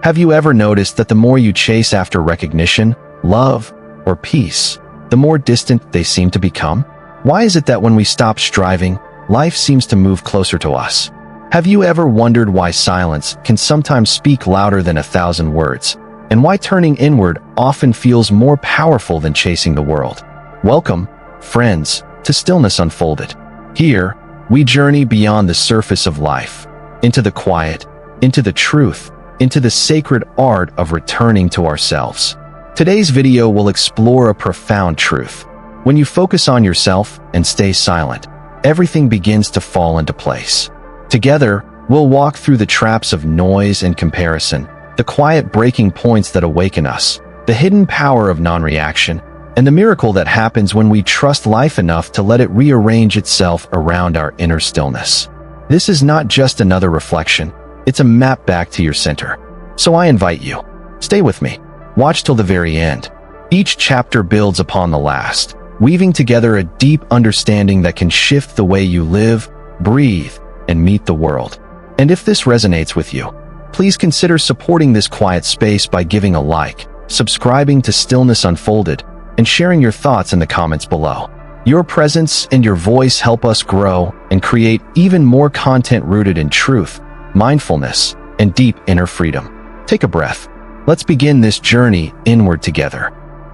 Have you ever noticed that the more you chase after recognition, love, or peace, the more distant they seem to become? Why is it that when we stop striving, life seems to move closer to us? Have you ever wondered why silence can sometimes speak louder than 1,000 words, and why turning inward often feels more powerful than chasing the world? Welcome, friends, to Stillness Unfolded. Here, we journey beyond the surface of life, into the quiet, into the truth, into the sacred art of returning to ourselves. Today's video will explore a profound truth. When you focus on yourself and stay silent, everything begins to fall into place. Together, we'll walk through the traps of noise and comparison, the quiet breaking points that awaken us, the hidden power of non-reaction, and the miracle that happens when we trust life enough to let it rearrange itself around our inner stillness. This is not just another reflection, it's a map back to your center. So I invite you, stay with me, watch till the very end. Each chapter builds upon the last, weaving together a deep understanding that can shift the way you live, breathe, and meet the world. And if this resonates with you, please consider supporting this quiet space by giving a like, subscribing to Stillness Unfolded, and sharing your thoughts in the comments below. Your presence and your voice help us grow and create even more content rooted in truth, mindfulness, and deep inner freedom. Take a breath. Let's begin this journey inward together.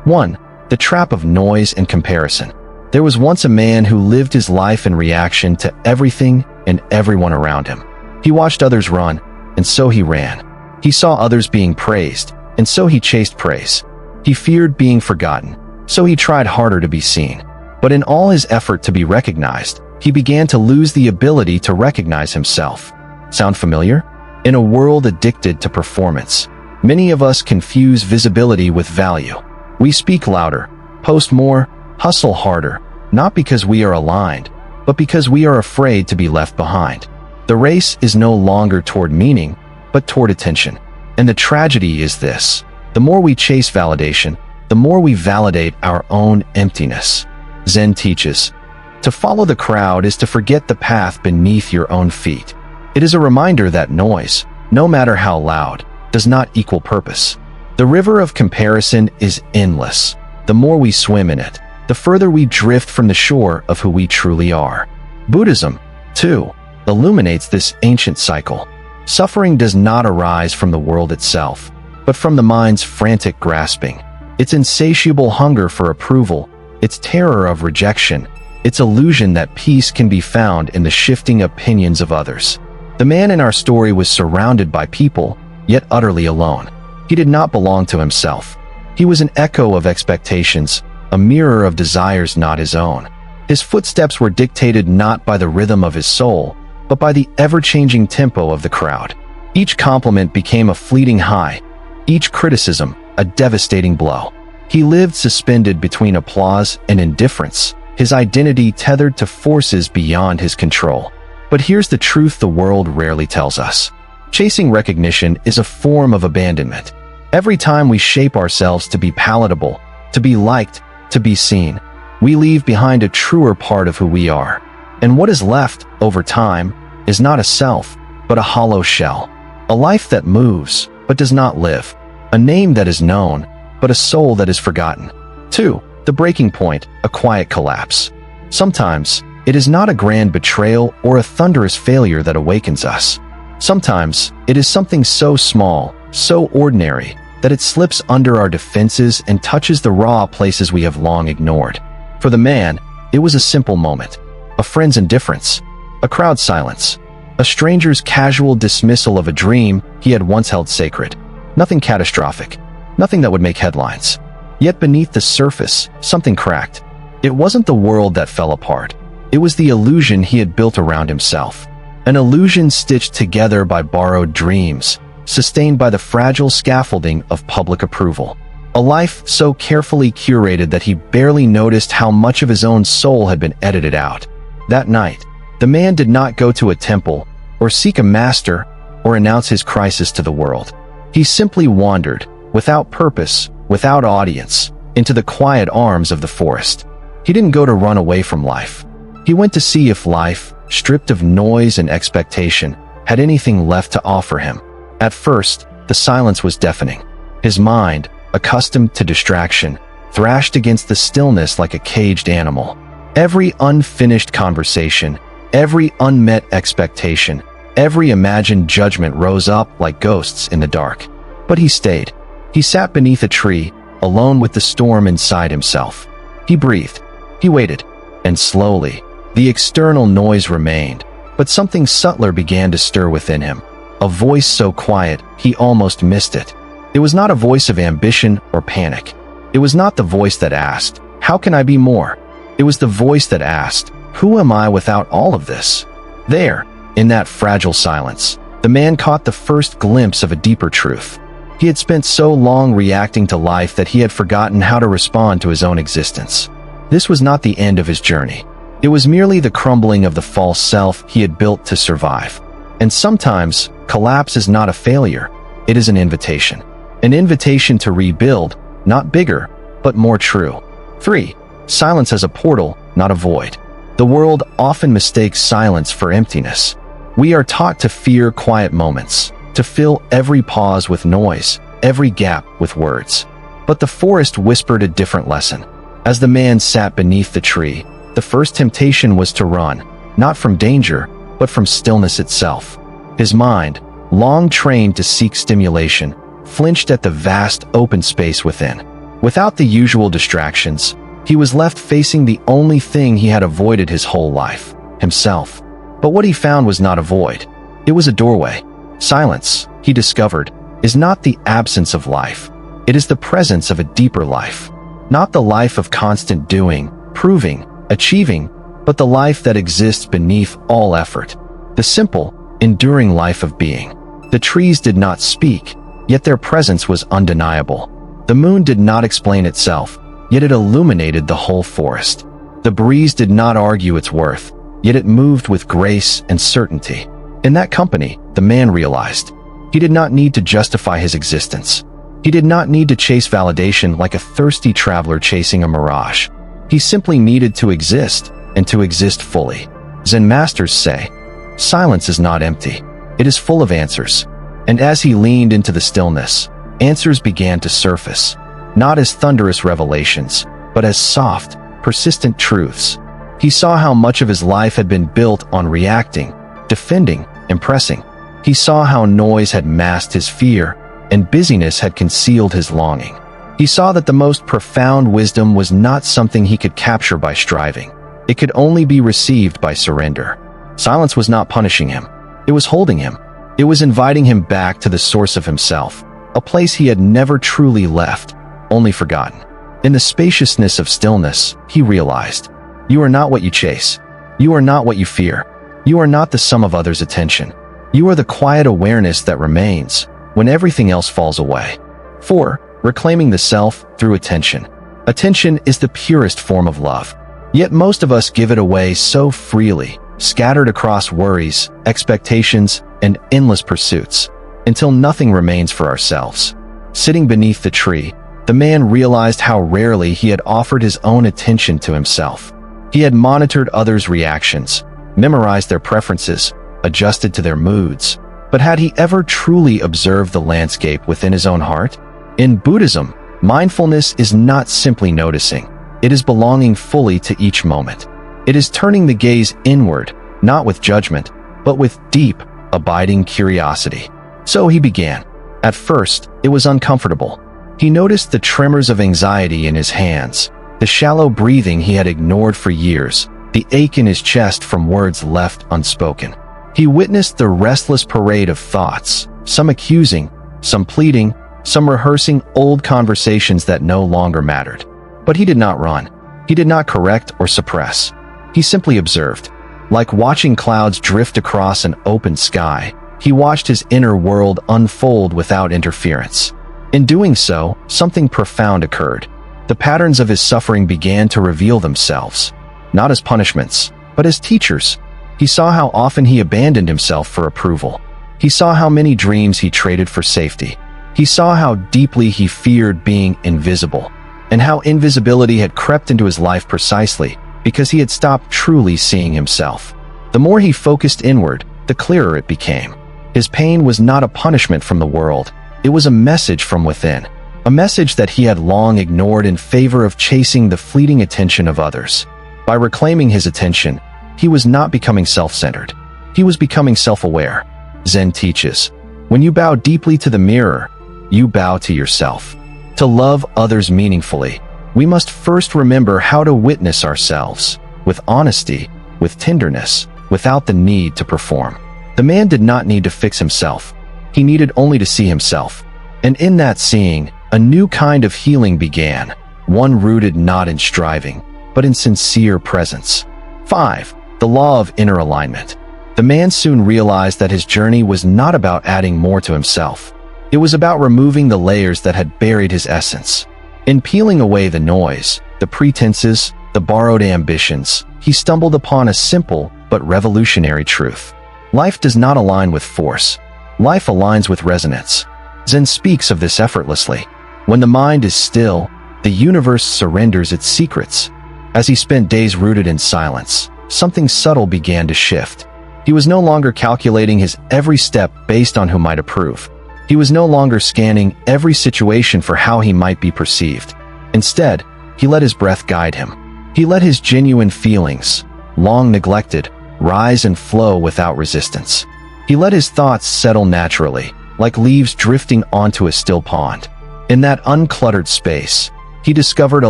1. The trap of noise and comparison. There was once a man who lived his life in reaction to everything and everyone around him. He watched others run, and so he ran. He saw others being praised, and so he chased praise. He feared being forgotten, so he tried harder to be seen. But in all his effort to be recognized, he began to lose the ability to recognize himself. Sound familiar? In a world addicted to performance, many of us confuse visibility with value. We speak louder, post more, hustle harder, not because we are aligned, but because we are afraid to be left behind. The race is no longer toward meaning, but toward attention. And the tragedy is this: the more we chase validation, the more we validate our own emptiness. Zen teaches, to follow the crowd is to forget the path beneath your own feet. It is a reminder that noise, no matter how loud, does not equal purpose. The river of comparison is endless. The more we swim in it, the further we drift from the shore of who we truly are. Buddhism, too, illuminates this ancient cycle. Suffering does not arise from the world itself, but from the mind's frantic grasping, its insatiable hunger for approval, its terror of rejection, its illusion that peace can be found in the shifting opinions of others. The man in our story was surrounded by people, yet utterly alone. He did not belong to himself. He was an echo of expectations, a mirror of desires not his own. His footsteps were dictated not by the rhythm of his soul, but by the ever-changing tempo of the crowd. Each compliment became a fleeting high, each criticism a devastating blow. He lived suspended between applause and indifference, his identity tethered to forces beyond his control. But here's the truth the world rarely tells us. Chasing recognition is a form of abandonment. Every time we shape ourselves to be palatable, to be liked, to be seen, we leave behind a truer part of who we are. And what is left, over time, is not a self, but a hollow shell. A life that moves, but does not live. A name that is known, but a soul that is forgotten. 2. The breaking point, a quiet collapse. Sometimes, it is not a grand betrayal or a thunderous failure that awakens us. Sometimes, it is something so small, so ordinary, that it slips under our defenses and touches the raw places we have long ignored. For the man, it was a simple moment. A friend's indifference, a crowd's silence, a stranger's casual dismissal of a dream he had once held sacred. Nothing catastrophic, nothing that would make headlines. Yet beneath the surface, something cracked. It wasn't the world that fell apart. It was the illusion he had built around himself. An illusion stitched together by borrowed dreams, sustained by the fragile scaffolding of public approval. A life so carefully curated that he barely noticed how much of his own soul had been edited out. That night, the man did not go to a temple, or seek a master, or announce his crisis to the world. He simply wandered, without purpose, without audience, into the quiet arms of the forest. He didn't go to run away from life. He went to see if life, stripped of noise and expectation, had anything left to offer him. At first, The silence was deafening. His mind, accustomed to distraction, thrashed against the stillness like a caged animal. Every unfinished conversation, every unmet expectation, every imagined judgment rose up like ghosts in the dark. But he stayed. He sat beneath a tree, alone with the storm inside himself. He breathed. He waited. And slowly, the external noise remained, but something subtler began to stir within him. A voice so quiet, he almost missed it. It was not a voice of ambition or panic. It was not the voice that asked, "How can I be more?" It was the voice that asked, "Who am I without all of this?" There, in that fragile silence, the man caught the first glimpse of a deeper truth. He had spent so long reacting to life that he had forgotten how to respond to his own existence. This was not the end of his journey. It was merely the crumbling of the false self he had built to survive. And sometimes, collapse is not a failure. It is an invitation. An invitation to rebuild, not bigger, but more true. 3. Silence as a portal, not a void. The world often mistakes silence for emptiness. We are taught to fear quiet moments, to fill every pause with noise, every gap with words. But the forest whispered a different lesson. As the man sat beneath the tree, the first temptation was to run, not from danger, but from stillness itself. His mind, long trained to seek stimulation, flinched at the vast open space within. Without the usual distractions, he was left facing the only thing he had avoided his whole life, himself. But what he found was not a void. It was a doorway. Silence, he discovered, is not the absence of life. It is the presence of a deeper life. Not the life of constant doing, proving, achieving, but the life that exists beneath all effort. The simple, enduring life of being. The trees did not speak, yet their presence was undeniable. The moon did not explain itself, yet it illuminated the whole forest. The breeze did not argue its worth, yet it moved with grace and certainty. In that company, the man realized he did not need to justify his existence. He did not need to chase validation like a thirsty traveler chasing a mirage. He simply needed to exist, and to exist fully. Zen masters say, silence is not empty. It is full of answers. And as he leaned into the stillness, answers began to surface, not as thunderous revelations, but as soft, persistent truths. He saw how much of his life had been built on reacting, defending, impressing. He saw how noise had masked his fear, and busyness had concealed his longing. He saw that the most profound wisdom was not something he could capture by striving. It could only be received by surrender. Silence was not punishing him. It was holding him. It was inviting him back to the source of himself, a place he had never truly left, only forgotten. In the spaciousness of stillness, he realized, you are not what you chase. You are not what you fear. You are not the sum of others' attention. You are the quiet awareness that remains when everything else falls away. 4. Reclaiming the self through attention. Attention is the purest form of love. Yet most of us give it away so freely, scattered across worries, expectations, and endless pursuits, until nothing remains for ourselves. Sitting beneath the tree, the man realized how rarely he had offered his own attention to himself. He had monitored others' reactions, memorized their preferences, adjusted to their moods. But had he ever truly observed the landscape within his own heart? In Buddhism, mindfulness is not simply noticing. It is belonging fully to each moment. It is turning the gaze inward, not with judgment, but with deep, abiding curiosity. So he began. At first, it was uncomfortable. He noticed the tremors of anxiety in his hands, the shallow breathing he had ignored for years, the ache in his chest from words left unspoken. He witnessed the restless parade of thoughts, some accusing, some pleading, some rehearsing old conversations that no longer mattered. But he did not run. He did not correct or suppress. He simply observed. Like watching clouds drift across an open sky, he watched his inner world unfold without interference. In doing so, something profound occurred. The patterns of his suffering began to reveal themselves, not as punishments, but as teachers. He saw how often he abandoned himself for approval. He saw how many dreams he traded for safety. He saw how deeply he feared being invisible, and how invisibility had crept into his life precisely because he had stopped truly seeing himself. The more he focused inward, the clearer it became. His pain was not a punishment from the world. It was a message from within, a message that he had long ignored in favor of chasing the fleeting attention of others. By reclaiming his attention, he was not becoming self-centered. He was becoming self-aware. Zen teaches, when you bow deeply to the mirror, you bow to yourself. To love others meaningfully, we must first remember how to witness ourselves, with honesty, with tenderness, without the need to perform. The man did not need to fix himself. He needed only to see himself. And in that seeing, a new kind of healing began, one rooted not in striving, but in sincere presence. 5. The law of inner alignment. The man soon realized that his journey was not about adding more to himself. It was about removing the layers that had buried his essence. In peeling away the noise, the pretenses, the borrowed ambitions, he stumbled upon a simple but revolutionary truth. Life does not align with force. Life aligns with resonance. Zen speaks of this effortlessly. When the mind is still, the universe surrenders its secrets. As he spent days rooted in silence, something subtle began to shift. He was no longer calculating his every step based on who might approve. He was no longer scanning every situation for how he might be perceived. Instead, he let his breath guide him. He let his genuine feelings, long neglected, rise and flow without resistance. He let his thoughts settle naturally, like leaves drifting onto a still pond. In that uncluttered space, he discovered a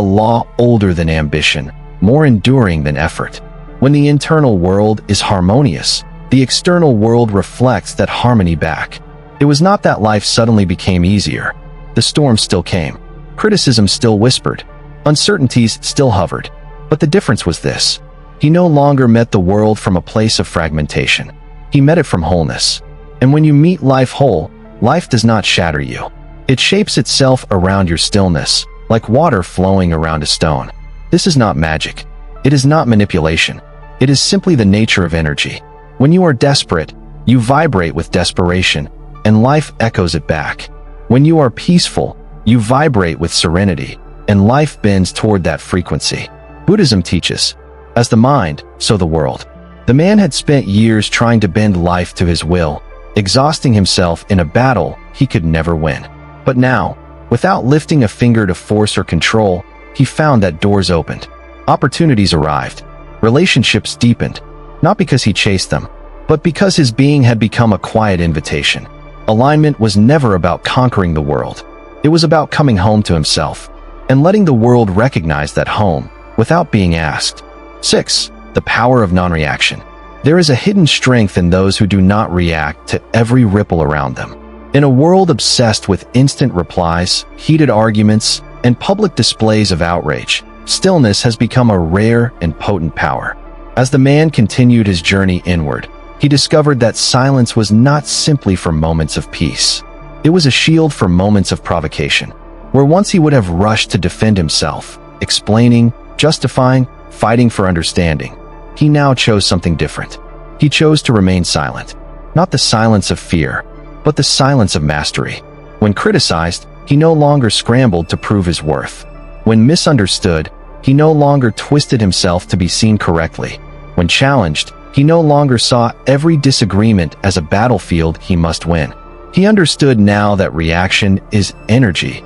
law older than ambition, more enduring than effort. When the internal world is harmonious, the external world reflects that harmony back. It was not that life suddenly became easier. The storm still came. Criticism still whispered. Uncertainties still hovered. But the difference was this. He no longer met the world from a place of fragmentation. He met it from wholeness. And when you meet life whole, life does not shatter you. It shapes itself around your stillness, like water flowing around a stone. This is not magic. It is not manipulation. It is simply the nature of energy. When you are desperate, you vibrate with desperation, and life echoes it back. When you are peaceful, you vibrate with serenity, and life bends toward that frequency. Buddhism teaches, as the mind, so the world. The man had spent years trying to bend life to his will, exhausting himself in a battle he could never win. But now, without lifting a finger to force or control, he found that doors opened. Opportunities arrived. Relationships deepened, not because he chased them, but because his being had become a quiet invitation. Alignment was never about conquering the world. It was about coming home to himself, and letting the world recognize that home, without being asked. 6. The power of non-reaction. There is a hidden strength in those who do not react to every ripple around them. In a world obsessed with instant replies, heated arguments, and public displays of outrage, stillness has become a rare and potent power. As the man continued his journey inward, he discovered that silence was not simply for moments of peace. It was a shield for moments of provocation, where once he would have rushed to defend himself, explaining, justifying, fighting for understanding. He now chose something different. He chose to remain silent. Not the silence of fear, but the silence of mastery. When criticized, he no longer scrambled to prove his worth. When misunderstood, he no longer twisted himself to be seen correctly. When challenged, he no longer saw every disagreement as a battlefield he must win. He understood now that reaction is energy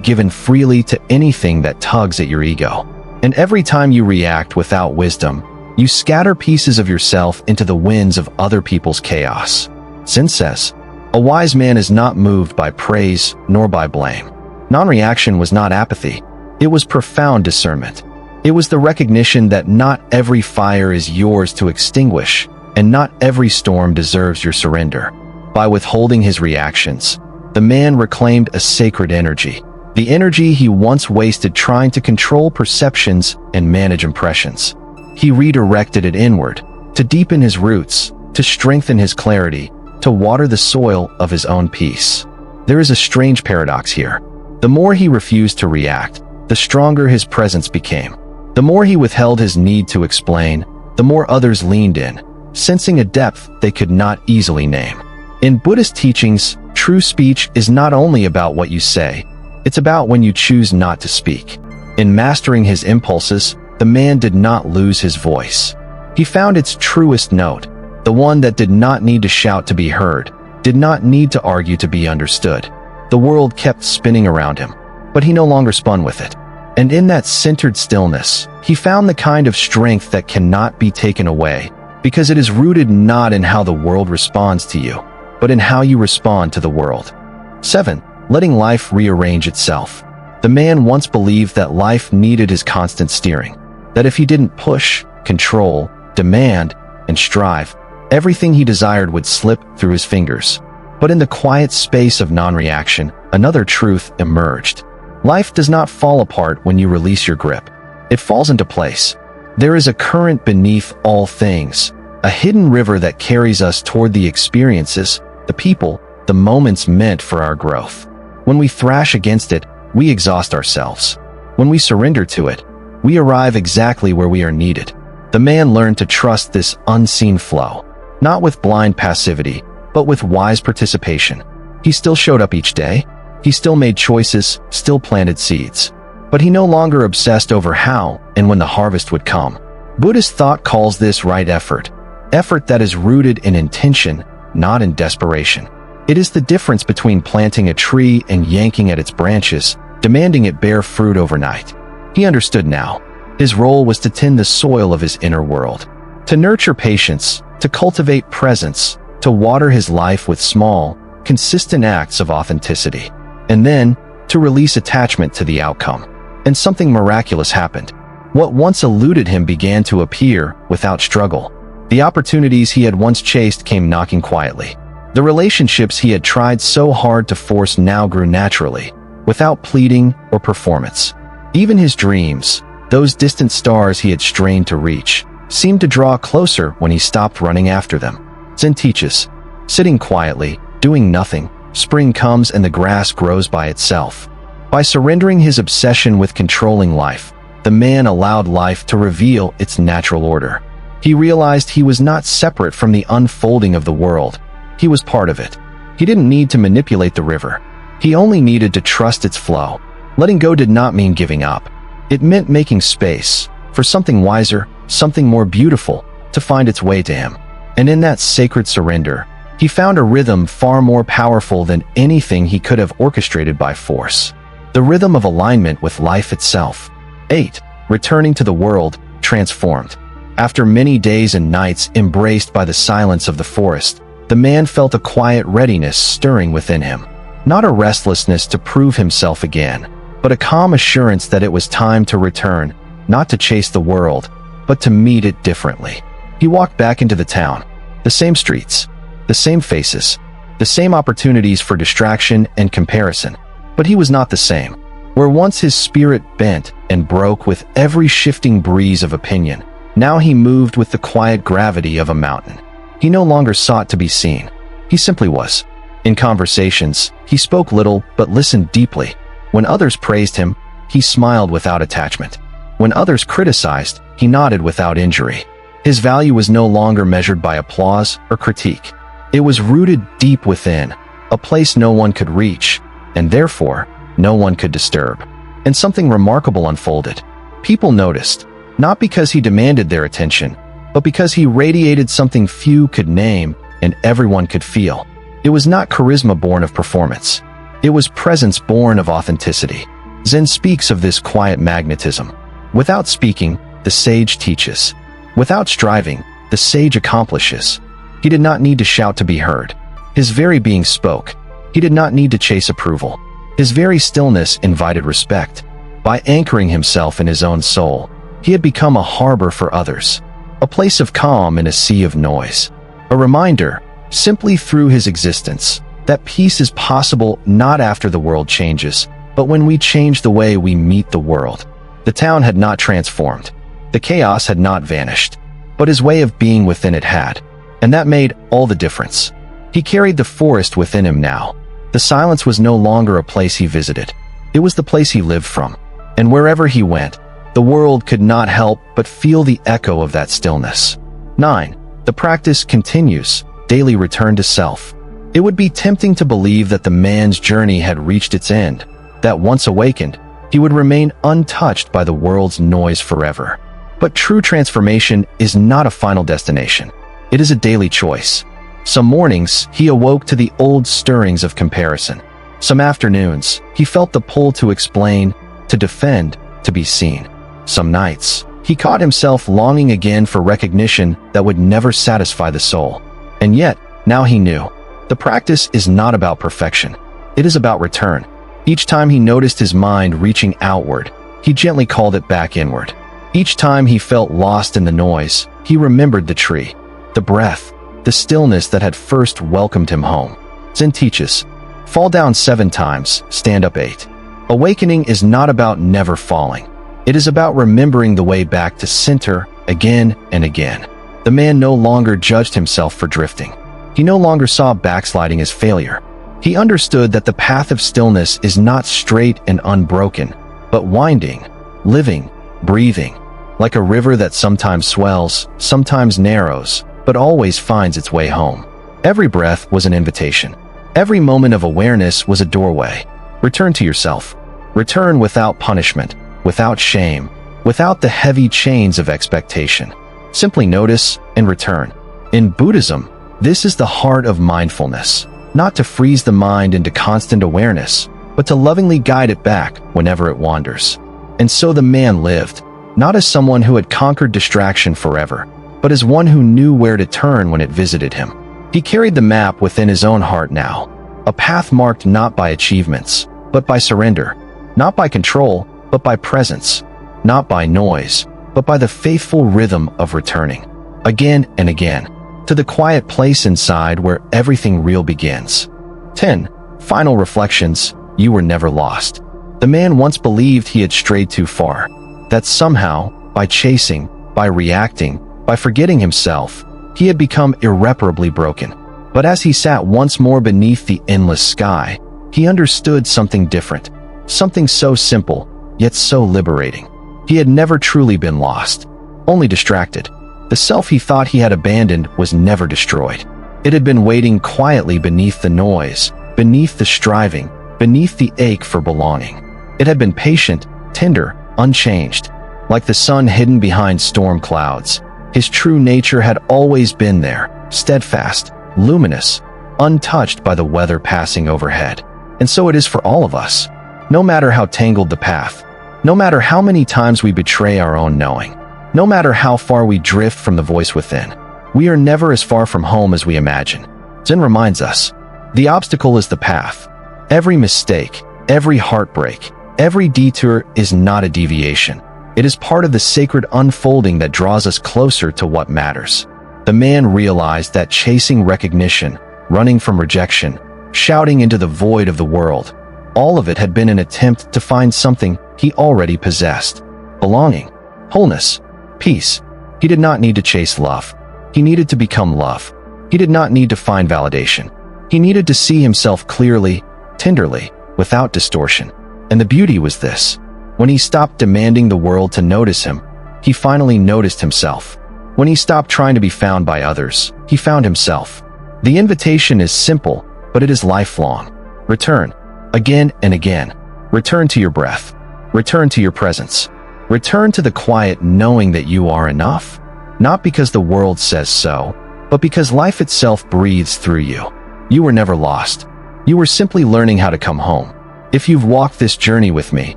given freely to anything that tugs at your ego. And every time you react without wisdom, you scatter pieces of yourself into the winds of other people's chaos. Zen says, a wise man is not moved by praise nor by blame. Non-reaction was not apathy. It was profound discernment. It was the recognition that not every fire is yours to extinguish, and not every storm deserves your surrender. By withholding his reactions, the man reclaimed a sacred energy, the energy he once wasted trying to control perceptions and manage impressions. He redirected it inward, to deepen his roots, to strengthen his clarity, to water the soil of his own peace. There is a strange paradox here. The more he refused to react, the stronger his presence became. The more he withheld his need to explain, the more others leaned in, sensing a depth they could not easily name. In Buddhist teachings, true speech is not only about what you say, it's about when you choose not to speak. In mastering his impulses, the man did not lose his voice. He found its truest note, the one that did not need to shout to be heard, did not need to argue to be understood. The world kept spinning around him, but he no longer spun with it. And in that centered stillness, he found the kind of strength that cannot be taken away, because it is rooted not in how the world responds to you, but in how you respond to the world. 7. Letting life rearrange itself. The man once believed that life needed his constant steering, that if he didn't push, control, demand, and strive, everything he desired would slip through his fingers. But in the quiet space of non-reaction, another truth emerged. Life does not fall apart when you release your grip. It falls into place. There is a current beneath all things, a hidden river that carries us toward the experiences, the people, the moments meant for our growth. When we thrash against it, we exhaust ourselves. When we surrender to it, we arrive exactly where we are needed. The man learned to trust this unseen flow, not with blind passivity, but with wise participation. He still showed up each day. He still made choices, still planted seeds. But he no longer obsessed over how and when the harvest would come. Buddhist thought calls this right effort, effort that is rooted in intention, not in desperation. It is the difference between planting a tree and yanking at its branches, demanding it bear fruit overnight. He understood now. His role was to tend the soil of his inner world, to nurture patience, to cultivate presence, to water his life with small, consistent acts of authenticity, and then to release attachment to the outcome. And something miraculous happened. What once eluded him began to appear without struggle. The opportunities he had once chased came knocking quietly. The relationships he had tried so hard to force now grew naturally, without pleading or performance. Even his dreams, those distant stars he had strained to reach, seemed to draw closer when he stopped running after them. Zen teaches, sitting quietly, doing nothing, spring comes and the grass grows by itself. By surrendering his obsession with controlling life, the man allowed life to reveal its natural order. He realized he was not separate from the unfolding of the world. He was part of it. He didn't need to manipulate the river. He only needed to trust its flow. Letting go did not mean giving up. It meant making space for something wiser, something more beautiful, to find its way to him. And in that sacred surrender, he found a rhythm far more powerful than anything he could have orchestrated by force. The rhythm of alignment with life itself. 8. Returning to the world, transformed. After many days and nights embraced by the silence of the forest, the man felt a quiet readiness stirring within him. Not a restlessness to prove himself again, but a calm assurance that it was time to return, not to chase the world, but to meet it differently. He walked back into the town. The same streets, the same faces, the same opportunities for distraction and comparison. But he was not the same. Where once his spirit bent and broke with every shifting breeze of opinion, now he moved with the quiet gravity of a mountain. He no longer sought to be seen. He simply was. In conversations, he spoke little but listened deeply. When others praised him, he smiled without attachment. When others criticized, he nodded without injury. His value was no longer measured by applause or critique. It was rooted deep within, a place no one could reach, and therefore, no one could disturb. And something remarkable unfolded. People noticed, not because he demanded their attention, but because he radiated something few could name and everyone could feel. It was not charisma born of performance. It was presence born of authenticity. Zen speaks of this quiet magnetism. Without speaking, the sage teaches. Without striving, the sage accomplishes. He did not need to shout to be heard. His very being spoke. He did not need to chase approval. His very stillness invited respect. By anchoring himself in his own soul, he had become a harbor for others, a place of calm in a sea of noise. A reminder, simply through his existence, that peace is possible not after the world changes, but when we change the way we meet the world. The town had not transformed. The chaos had not vanished, but his way of being within it had, and that made all the difference. He carried the forest within him now. The silence was no longer a place he visited. It was the place he lived from. And wherever he went, the world could not help but feel the echo of that stillness. 9. The practice continues, daily return to self. It would be tempting to believe that the man's journey had reached its end, that once awakened, he would remain untouched by the world's noise forever. But true transformation is not a final destination. It is a daily choice. Some mornings, he awoke to the old stirrings of comparison. Some afternoons, he felt the pull to explain, to defend, to be seen. Some nights, he caught himself longing again for recognition that would never satisfy the soul. And yet, now he knew. The practice is not about perfection. It is about return. Each time he noticed his mind reaching outward, he gently called it back inward. Each time he felt lost in the noise, he remembered the tree, the breath, the stillness that had first welcomed him home. Zen teaches, fall down 7 times, stand up 8. Awakening is not about never falling. It is about remembering the way back to center again and again. The man no longer judged himself for drifting. He no longer saw backsliding as failure. He understood that the path of stillness is not straight and unbroken, but winding, living, breathing, like a river that sometimes swells, sometimes narrows, but always finds its way home. Every breath was an invitation. Every moment of awareness was a doorway. Return to yourself. Return without punishment, without shame, without the heavy chains of expectation. Simply notice and return. In Buddhism, this is the heart of mindfulness, not to freeze the mind into constant awareness, but to lovingly guide it back whenever it wanders. And so the man lived, not as someone who had conquered distraction forever, but as one who knew where to turn when it visited him. He carried the map within his own heart now, a path marked not by achievements, but by surrender, not by control, but by presence, not by noise, but by the faithful rhythm of returning, again and again, to the quiet place inside where everything real begins. 10. Final reflections. You were never lost. The man once believed he had strayed too far, that somehow, by chasing, by reacting, by forgetting himself, he had become irreparably broken. But as he sat once more beneath the endless sky, he understood something different, something so simple, yet so liberating. He had never truly been lost, only distracted. The self he thought he had abandoned was never destroyed. It had been waiting quietly beneath the noise, beneath the striving, beneath the ache for belonging. It had been patient, tender, unchanged. Like the sun hidden behind storm clouds, his true nature had always been there, steadfast, luminous, untouched by the weather passing overhead. And so it is for all of us. No matter how tangled the path, no matter how many times we betray our own knowing, no matter how far we drift from the voice within, we are never as far from home as we imagine. Zen reminds us, the obstacle is the path. Every mistake, every heartbreak, every detour is not a deviation. It is part of the sacred unfolding that draws us closer to what matters. The man realized that chasing recognition, running from rejection, shouting into the void of the world, all of it had been an attempt to find something he already possessed. Belonging, wholeness, peace. He did not need to chase love. He needed to become love. He did not need to find validation. He needed to see himself clearly, tenderly, without distortion. And the beauty was this. When he stopped demanding the world to notice him, he finally noticed himself. When he stopped trying to be found by others, he found himself. The invitation is simple, but it is lifelong. Return, again and again. Return to your breath. Return to your presence. Return to the quiet knowing that you are enough, not because the world says so, but because life itself breathes through you. You were never lost. You were simply learning how to come home. If you've walked this journey with me,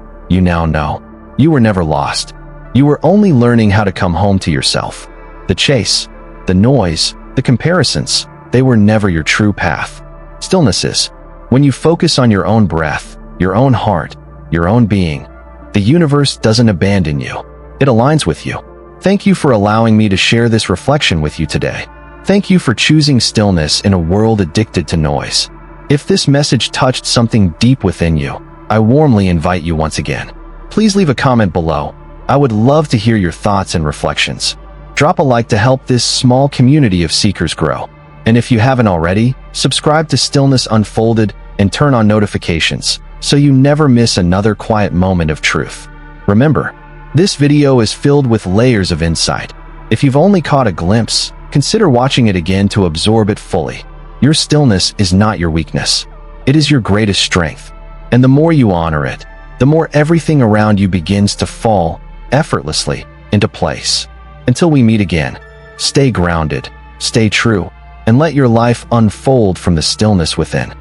you now know. You were never lost. You were only learning how to come home to yourself. The chase, the noise, the comparisons, they were never your true path. Stillness is. When you focus on your own breath, your own heart, your own being, the universe doesn't abandon you. It aligns with you. Thank you for allowing me to share this reflection with you today. Thank you for choosing stillness in a world addicted to noise. If this message touched something deep within you, I warmly invite you once again. Please leave a comment below. I would love to hear your thoughts and reflections. Drop a like to help this small community of seekers grow. And if you haven't already, subscribe to Stillness Unfolded and turn on notifications so you never miss another quiet moment of truth. Remember, this video is filled with layers of insight. If you've only caught a glimpse, consider watching it again to absorb it fully. Your stillness is not your weakness. It is your greatest strength. And the more you honor it, the more everything around you begins to fall effortlessly into place. Until we meet again, stay grounded, stay true, and let your life unfold from the stillness within.